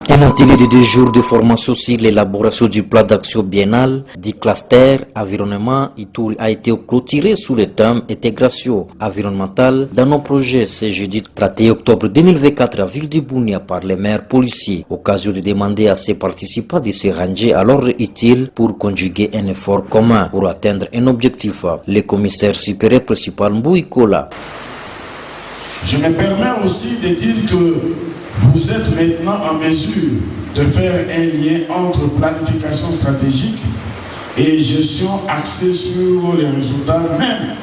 Un atelier de 2 jours de formation sur l'élaboration du plan d'action biennal du cluster environnement Ituri a été clôturé sous le thème intégration environnementale dans nos projets ce jeudi 31 octobre 2024 à Ville de Bunia par les maires policiers. Occasion de demander à ses participants de se ranger à l'ordre utile pour conjuguer un effort commun pour atteindre un objectif. Le commissaire supérieur principal Mbouikola. Je me permets aussi de dire que vous êtes maintenant en mesure de faire un lien entre planification stratégique et gestion axée sur les résultats même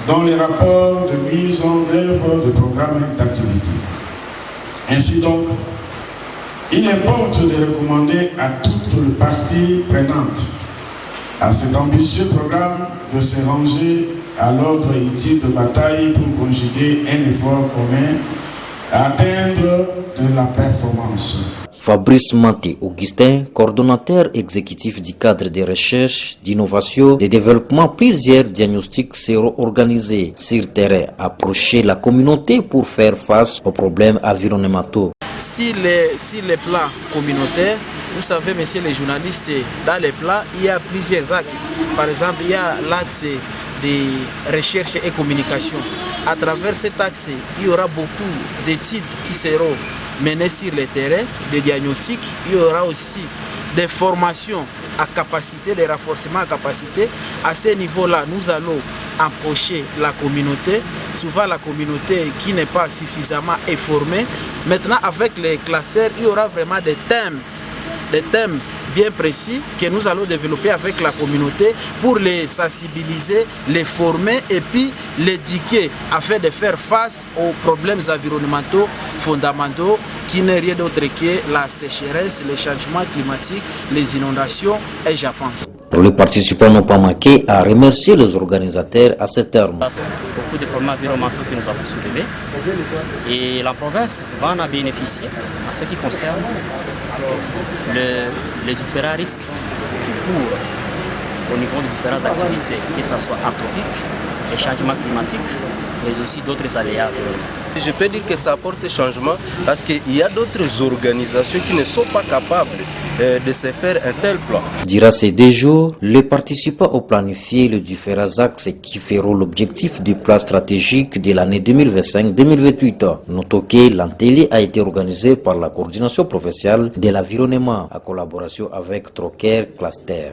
dans les rapports de mise en œuvre de programmes d'activité. Ainsi donc, il importe de recommander à toutes les parties prenantes à cet ambitieux programme de se ranger à l'ordre utile de bataille pour conjuguer un effort commun à atteindre de la performance. Fabrice Manté Augustin, coordonnateur exécutif du cadre de recherche, d'innovation et de développement, plusieurs diagnostics seront organisés sur terrain, approcher la communauté pour faire face aux problèmes environnementaux. Si les plans communautaires, vous savez, messieurs les journalistes, dans les plans, il y a plusieurs axes. Par exemple, il y a l'axe de recherche et communication. À travers cet axe, il y aura beaucoup d'études qui seront menées sur le terrain, des diagnostics. Il y aura aussi des formations à capacité, des renforcements à capacité. À ce niveau-là, nous allons approcher la communauté, souvent la communauté qui n'est pas suffisamment informée. Maintenant, avec les classeurs, il y aura vraiment des thèmes bien précis que nous allons développer avec la communauté pour les sensibiliser, les former et puis l'éduquer afin de faire face aux problèmes environnementaux fondamentaux qui n'est rien d'autre que la sécheresse, les changements climatiques, les inondations et Japon. Les participants n'ont pas manqué à remercier les organisateurs à cet terme. Beaucoup de problèmes environnementaux que nous avons soulevés et la province va en bénéficier en ce qui concerne les différents risques qui courent au niveau de différentes activités, que ce soit anthropique, les changements climatiques, mais aussi d'autres aléas environnementaux. Je peux dire que ça apporte changement parce qu'il y a d'autres organisations qui ne sont pas capables de se faire un tel plan. Durant ces 2 jours, les participants ont planifié les différents axes qui feront l'objectif du plan stratégique de l'année 2025-2028. Notons que l'atelier a été organisé par la coordination provinciale de l'environnement en collaboration avec Troquer Cluster.